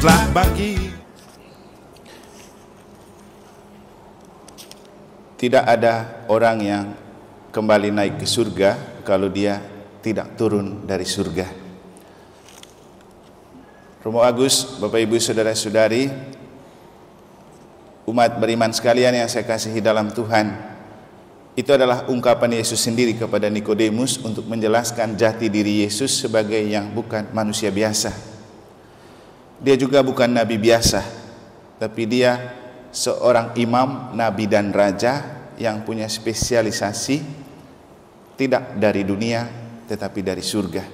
telah bangkit. Tidak ada orang yang kembali naik ke surga kalau dia tidak turun dari surga. Romo Agus, Bapak Ibu Saudara-saudari, umat beriman sekalian yang saya kasihi dalam Tuhan, itu adalah ungkapan Yesus sendiri kepada Nikodemus untuk menjelaskan jati diri Yesus sebagai yang bukan manusia biasa. Dia juga bukan nabi biasa, tapi dia seorang imam, nabi dan raja yang punya spesialisasi tidak dari dunia tetapi dari surga.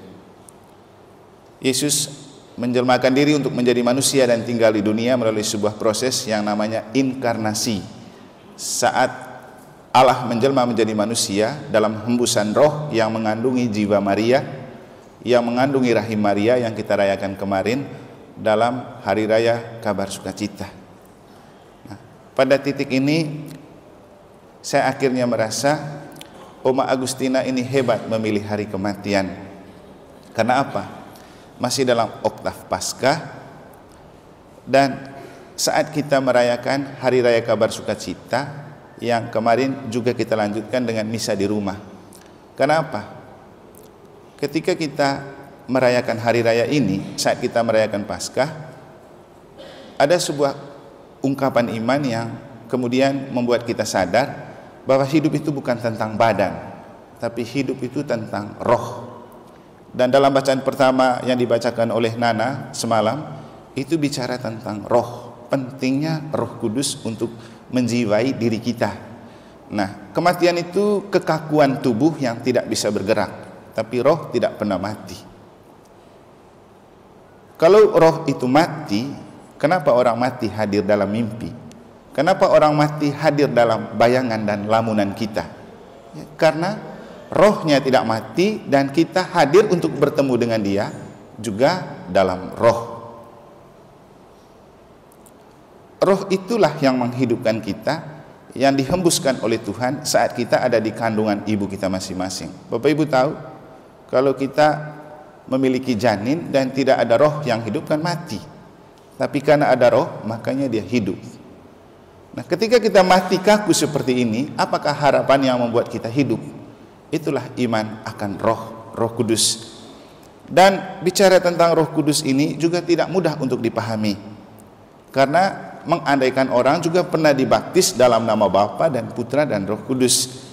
Yesus menjelmakan diri untuk menjadi manusia dan tinggal di dunia melalui sebuah proses yang namanya inkarnasi. Saat Allah menjelma menjadi manusia dalam hembusan roh yang mengandungi jiwa Maria, yang mengandungi rahim Maria yang kita rayakan kemarin dalam hari raya kabar sukacita. Pada titik ini saya akhirnya merasa Oma Agustina ini hebat memilih hari kematian. Karena apa? Masih dalam oktav Paskah, dan saat kita merayakan hari raya kabar sukacita yang kemarin juga kita lanjutkan dengan misa di rumah. Karena apa? Ketika kita merayakan hari raya ini, saat kita merayakan Paskah, ada sebuah ungkapan iman yang kemudian membuat kita sadar bahwa hidup itu bukan tentang badan, tapi hidup itu tentang roh. Dan dalam bacaan pertama yang dibacakan oleh Nana semalam, itu bicara tentang roh, pentingnya Roh Kudus untuk menjiwai diri kita. Nah, kematian itu kekakuan tubuh yang tidak bisa bergerak, tapi roh tidak pernah mati. Kalau roh itu mati, kenapa orang mati hadir dalam mimpi? Kenapa orang mati hadir dalam bayangan dan lamunan kita? Ya, karena rohnya tidak mati dan kita hadir untuk bertemu dengan dia juga dalam roh. Roh itulah yang menghidupkan kita, yang dihembuskan oleh Tuhan saat kita ada di kandungan ibu kita masing-masing. Bapak Ibu tahu, kalau kita memiliki janin dan tidak ada roh yang hidup kan mati. Tapi karena ada roh, makanya dia hidup. Nah, ketika kita mati kaku seperti ini, apakah harapan yang membuat kita hidup? Itulah iman akan Roh Kudus. Dan bicara tentang Roh Kudus ini juga tidak mudah untuk dipahami. Karena mengandaikan orang juga pernah dibaptis dalam nama Bapa dan Putra dan Roh Kudus.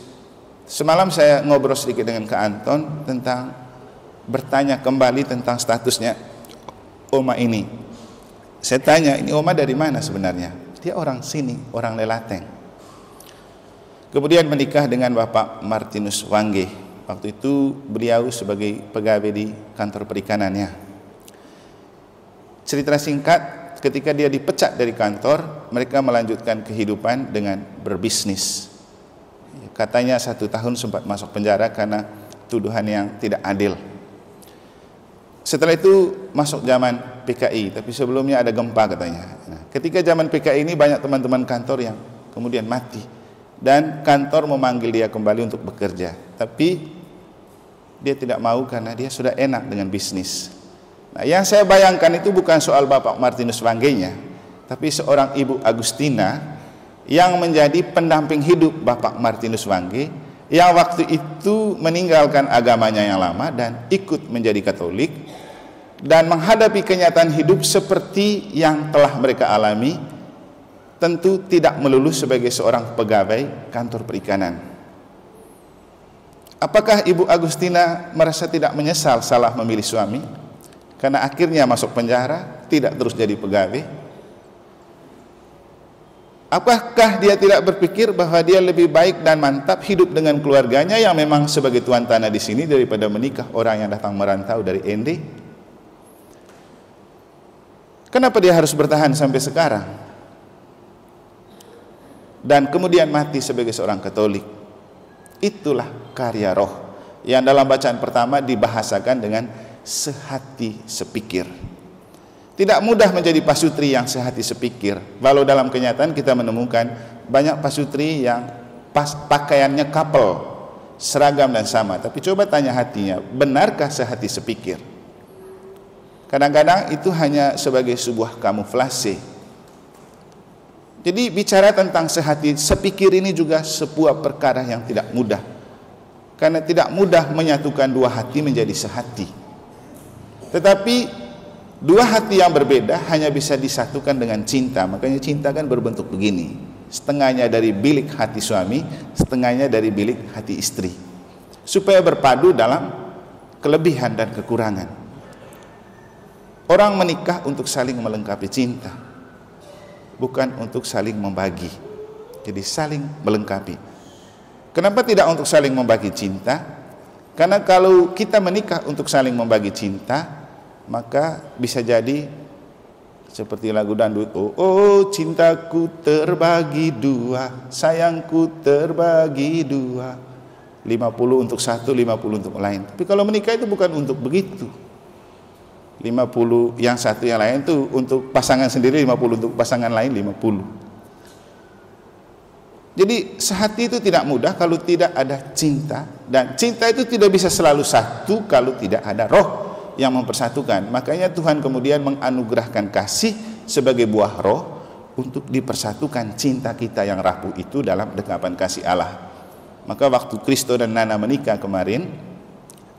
Semalam saya ngobrol sedikit dengan Kak Anton tentang bertanya kembali tentang statusnya Oma ini. Saya tanya, ini Oma dari mana sebenarnya? Dia orang sini, orang Lelateng. Kemudian menikah dengan Bapak Martinus Wangge. Waktu itu beliau sebagai pegawai di kantor perikanannya. Cerita singkat, ketika dia dipecat dari kantor, mereka melanjutkan kehidupan dengan berbisnis. Katanya 1 tahun sempat masuk penjara karena tuduhan yang tidak adil. Setelah itu masuk zaman PKI, tapi sebelumnya ada gempa katanya. Nah, ketika zaman PKI ini banyak teman-teman kantor yang kemudian mati, dan kantor memanggil dia kembali untuk bekerja, tapi dia tidak mau karena dia sudah enak dengan bisnis. Nah, yang saya bayangkan itu bukan soal Bapak Martinus Wangge-nya, tapi seorang Ibu Agustina yang menjadi pendamping hidup Bapak Martinus Wangge, yang waktu itu meninggalkan agamanya yang lama dan ikut menjadi Katolik dan menghadapi kenyataan hidup seperti yang telah mereka alami, tentu tidak melulu sebagai seorang pegawai kantor perikanan. Apakah Ibu Agustina merasa tidak menyesal salah memilih suami karena akhirnya masuk penjara, tidak terus jadi pegawai? Apakah dia tidak berpikir bahwa dia lebih baik dan mantap hidup dengan keluarganya yang memang sebagai tuan tanah di sini daripada menikah orang yang datang merantau dari ND? Kenapa dia harus bertahan sampai sekarang? Dan kemudian mati sebagai seorang Katolik. Itulah karya roh yang dalam bacaan pertama dibahasakan dengan sehati sepikir. Tidak mudah menjadi pasutri yang sehati sepikir. Walau dalam kenyataan kita menemukan banyak pasutri yang pakaiannya couple, seragam dan sama. Tapi coba tanya hatinya, benarkah sehati sepikir? Kadang-kadang itu hanya sebagai sebuah kamuflase. Jadi bicara tentang sehati sepikir ini juga sebuah perkara yang tidak mudah. Karena tidak mudah menyatukan dua hati menjadi sehati. Tetapi dua hati yang berbeda hanya bisa disatukan dengan cinta. Makanya cinta kan berbentuk begini. Setengahnya dari bilik hati suami, setengahnya dari bilik hati istri. Supaya berpadu dalam kelebihan dan kekurangan. Orang menikah untuk saling melengkapi cinta, bukan untuk saling membagi. Jadi saling melengkapi. Kenapa tidak untuk saling membagi cinta? Karena kalau kita menikah untuk saling membagi cinta, maka bisa jadi seperti lagu dangdut, oh cintaku terbagi dua, sayangku terbagi dua, 50 untuk satu, 50 untuk lain. Tapi kalau menikah itu bukan untuk begitu. 50 yang satu yang lain itu untuk pasangan sendiri, 50 untuk pasangan lain, 50. Jadi sehati itu tidak mudah kalau tidak ada cinta, dan cinta itu tidak bisa selalu satu kalau tidak ada roh yang mempersatukan. Makanya Tuhan kemudian menganugerahkan kasih sebagai buah roh untuk dipersatukan cinta kita yang rapuh itu dalam dekapan kasih Allah. Maka waktu Kristo dan Nana menikah kemarin,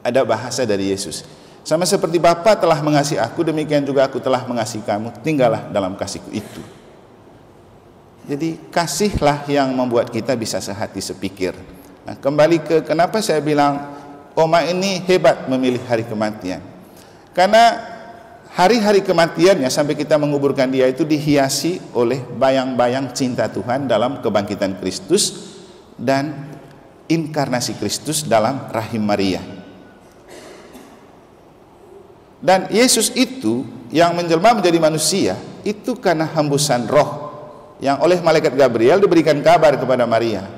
ada bahasa dari Yesus. Sama seperti Bapa telah mengasihi aku, demikian juga aku telah mengasihi kamu, tinggallah dalam kasihku itu. Jadi kasihlah yang membuat kita bisa sehati sepikir. Nah, kembali ke kenapa saya bilang Oma ini hebat memilih hari kematian. Karena hari-hari kematiannya sampai kita menguburkan dia itu dihiasi oleh bayang-bayang cinta Tuhan dalam kebangkitan Kristus dan inkarnasi Kristus dalam rahim Maria. Dan Yesus itu yang menjelma menjadi manusia itu karena hembusan roh yang oleh malaikat Gabriel diberikan kabar kepada Maria,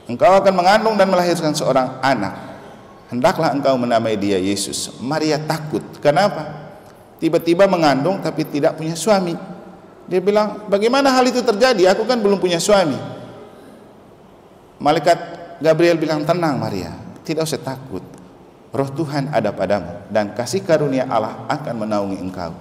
engkau akan mengandung dan melahirkan seorang anak, hendaklah engkau menamai dia Yesus. Maria takut. Kenapa? Tiba-tiba mengandung tapi tidak punya suami. Dia bilang, bagaimana hal itu terjadi? Aku kan belum punya suami. Malaikat Gabriel bilang, tenang Maria, tidak usah takut. Roh Tuhan ada padamu dan kasih karunia Allah akan menaungi engkau.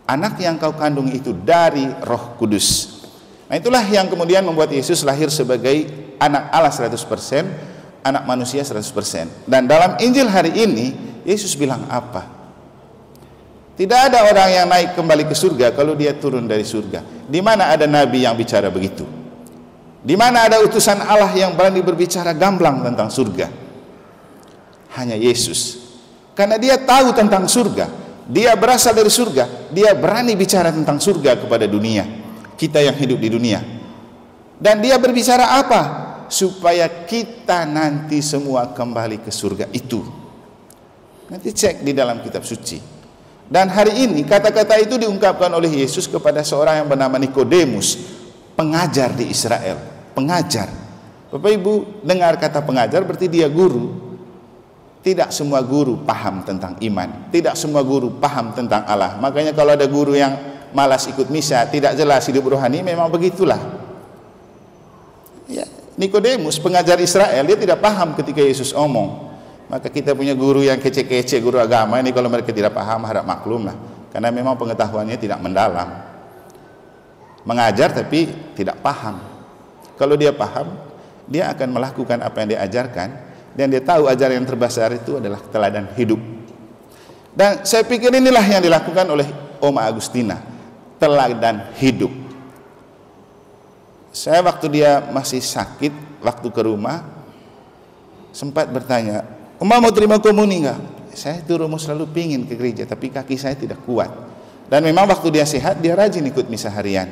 Anak yang kau kandung itu dari Roh Kudus. Nah, itulah yang kemudian membuat Yesus lahir sebagai anak Allah 100%, anak manusia 100%. Dan dalam Injil hari ini Yesus bilang apa? Tidak ada orang yang naik kembali ke surga kalau dia turun dari surga. Di mana ada nabi yang bicara begitu? Di mana ada utusan Allah yang berani berbicara gamblang tentang surga? Hanya Yesus. Karena dia tahu tentang surga, dia berasal dari surga, dia berani bicara tentang surga kepada dunia, kita yang hidup di dunia. Dan dia berbicara apa? Supaya kita nanti semua kembali ke surga itu. Nanti cek di dalam kitab suci. Dan hari ini kata-kata itu diungkapkan oleh Yesus kepada seorang yang bernama Nikodemus, pengajar di Israel. Pengajar. Bapak Ibu dengar kata pengajar berarti dia guru. Tidak semua guru paham tentang iman, tidak semua guru paham tentang Allah. Makanya kalau ada guru yang malas ikut misa, tidak jelas hidup rohani, memang begitulah. Ya, Nikodemus, pengajar Israel, dia tidak paham ketika Yesus omong. Maka kita punya guru yang kece-kece, guru agama ini kalau mereka tidak paham harap maklum lah, karena memang pengetahuannya tidak mendalam. Mengajar tapi tidak paham. Kalau dia paham, dia akan melakukan apa yang diajarkan. Dan dia tahu ajaran yang terbesar itu adalah teladan hidup. Dan saya pikir inilah yang dilakukan oleh Oma Agustina, teladan hidup. Saya waktu dia masih sakit, waktu ke rumah, sempat bertanya, Oma mau terima komuni enggak? Saya itu rumah selalu pingin ke gereja, tapi kaki saya tidak kuat. Dan memang waktu dia sehat, dia rajin ikut misa harian.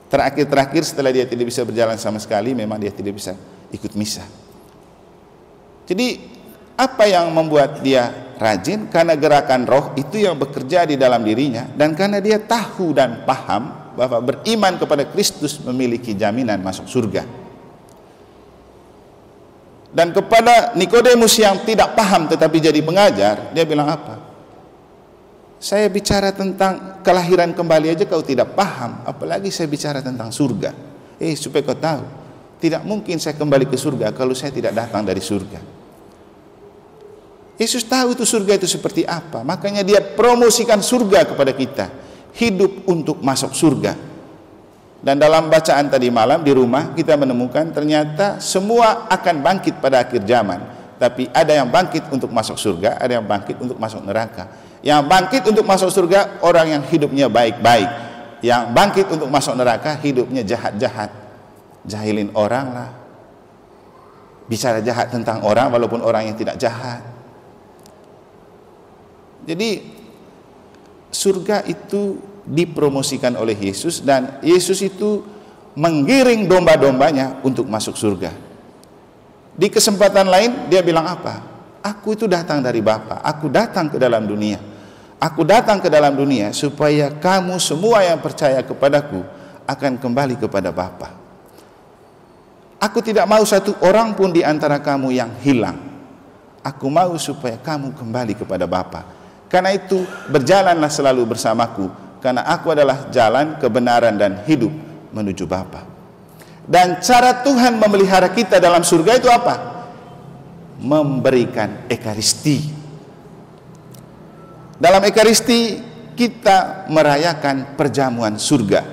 Terakhir setelah dia tidak bisa berjalan sama sekali, memang dia tidak bisa ikut misa. Jadi apa yang membuat dia rajin? Karena gerakan roh itu yang bekerja di dalam dirinya, dan karena dia tahu dan paham bahwa beriman kepada Kristus memiliki jaminan masuk surga. Dan kepada Nikodemus yang tidak paham tetapi jadi pengajar, dia bilang apa? Saya bicara tentang kelahiran kembali aja kau tidak paham, apalagi saya bicara tentang surga. Supaya kau tahu, tidak mungkin saya kembali ke surga kalau saya tidak datang dari surga. Yesus tahu itu surga itu seperti apa. Makanya dia promosikan surga kepada kita. Hidup untuk masuk surga. Dan dalam bacaan tadi malam di rumah kita menemukan ternyata semua akan bangkit pada akhir zaman. Tapi ada yang bangkit untuk masuk surga, ada yang bangkit untuk masuk neraka. Yang bangkit untuk masuk surga orang yang hidupnya baik-baik. Yang bangkit untuk masuk neraka hidupnya jahat-jahat. Jahilin orang lah. Bicara jahat tentang orang walaupun orang yang tidak jahat. Jadi surga itu dipromosikan oleh Yesus, dan Yesus itu menggiring domba-dombanya untuk masuk surga. Di kesempatan lain dia bilang apa? Aku itu datang dari Bapa, aku datang ke dalam dunia. Aku datang ke dalam dunia supaya kamu semua yang percaya kepadaku akan kembali kepada Bapa. Aku tidak mau satu orang pun di antara kamu yang hilang. Aku mau supaya kamu kembali kepada Bapa. Karena itu berjalanlah selalu bersamaku, karena aku adalah jalan, kebenaran, dan hidup menuju Bapa. Dan cara Tuhan memelihara kita dalam surga itu apa? Memberikan ekaristi. Dalam ekaristi kita merayakan perjamuan surga.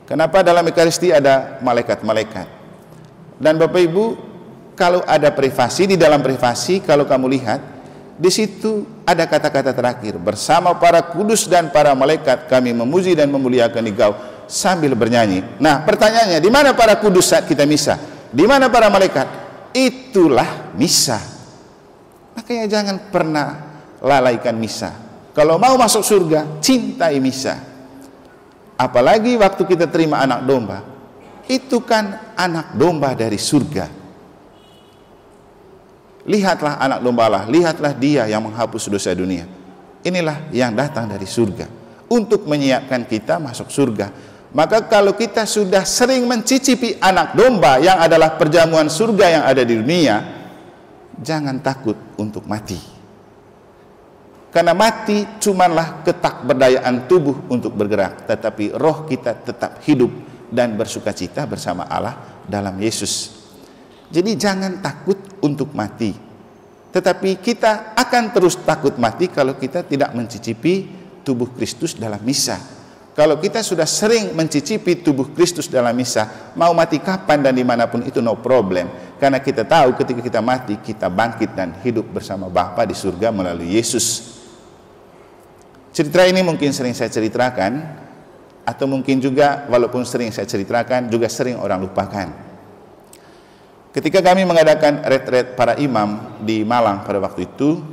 Kenapa dalam ekaristi ada malaikat-malaikat? Dan Bapak Ibu, kalau ada privasi, di dalam privasi kalau kamu lihat, di situ ada kata-kata terakhir, bersama para kudus dan para malaikat kami memuji dan memuliakan Engkau sambil bernyanyi. Nah, pertanyaannya, di mana para kudus saat kita misa? Di mana para malaikat? Itulah misa. Makanya jangan pernah lalaikan misa. Kalau mau masuk surga, cintai misa. Apalagi waktu kita terima anak domba, itu kan anak domba dari surga. Lihatlah anak domba Allah, lihatlah dia yang menghapus dosa dunia. Inilah yang datang dari surga untuk menyiapkan kita masuk surga. Maka kalau kita sudah sering mencicipi anak domba yang adalah perjamuan surga yang ada di dunia, jangan takut untuk mati. Karena mati cumanlah ketakberdayaan tubuh untuk bergerak, tetapi roh kita tetap hidup dan bersukacita bersama Allah dalam Yesus. Jadi jangan takut untuk mati. Tetapi kita akan terus takut mati kalau kita tidak mencicipi tubuh Kristus dalam misa. Kalau kita sudah sering mencicipi tubuh Kristus dalam misa, mau mati kapan dan dimanapun itu no problem. Karena kita tahu ketika kita mati, kita bangkit dan hidup bersama Bapa di surga melalui Yesus. Cerita ini mungkin sering saya ceritakan, atau mungkin juga walaupun sering saya ceritakan, juga sering orang lupakan. Ketika kami mengadakan retret para imam di Malang pada waktu itu,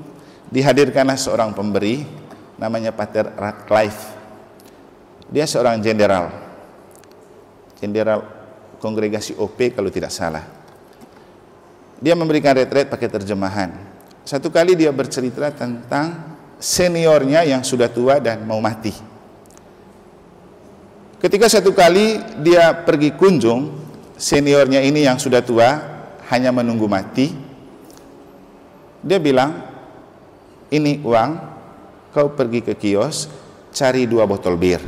dihadirkanlah seorang pemberi, namanya Pater Radcliffe. Dia seorang jenderal kongregasi OP kalau tidak salah. Dia memberikan retret pakai terjemahan. Satu kali dia bercerita tentang seniornya yang sudah tua dan mau mati. Ketika satu kali dia pergi kunjung, seniornya ini yang sudah tua hanya menunggu mati. Dia bilang, ini uang, kau pergi ke kios cari 2 botol bir.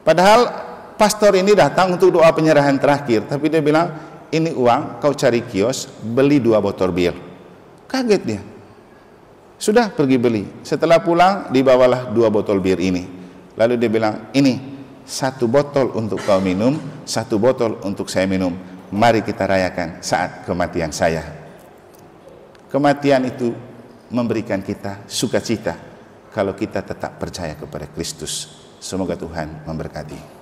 Padahal pastor ini datang untuk doa penyerahan terakhir, tapi dia bilang, ini uang, kau cari kios beli 2 botol bir. Kaget dia. Sudah pergi beli. Setelah pulang dibawalah 2 botol bir ini. Lalu dia bilang, ini 1 botol untuk kau minum, 1 botol untuk saya minum. Mari kita rayakan saat kematian saya. Kematian itu memberikan kita sukacita kalau kita tetap percaya kepada Kristus. Semoga Tuhan memberkati.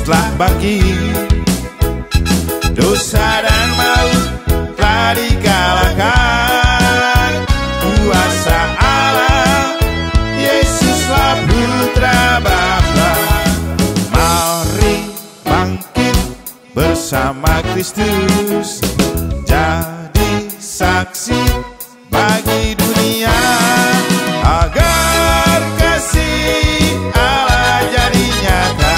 Telah bangkit, dosa dan maut telah dikalahkan. Kuasa Allah, Yesuslah Putra Bapa. Mari bangkit bersama Kristus, jadi saksi bagi dunia, agar kasih Allah jadi nyata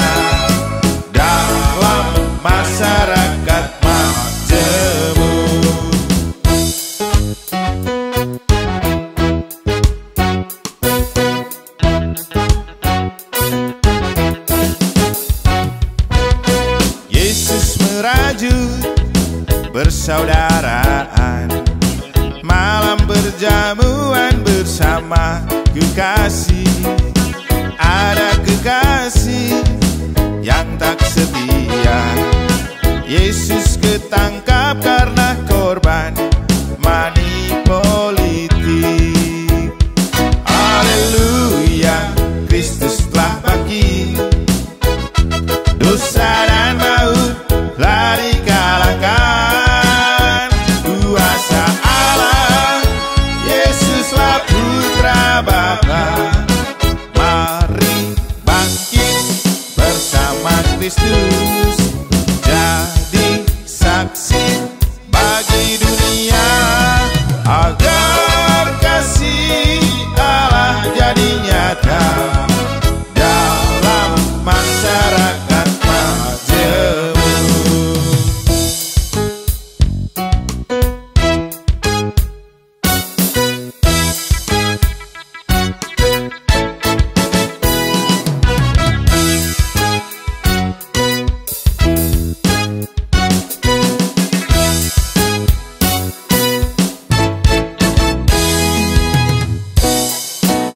persaudaraan, malam berjamuan bersama kekasih. Ada kekasih yang tak setia, Yesus ketangkap karena korban money politik. Haleluya, Kristus telah bangkit, dosa dan maut telah dikalahkan. Kuasa Allah, Yesuslah Putra Bapa. Mari bangkit bersama Kristus.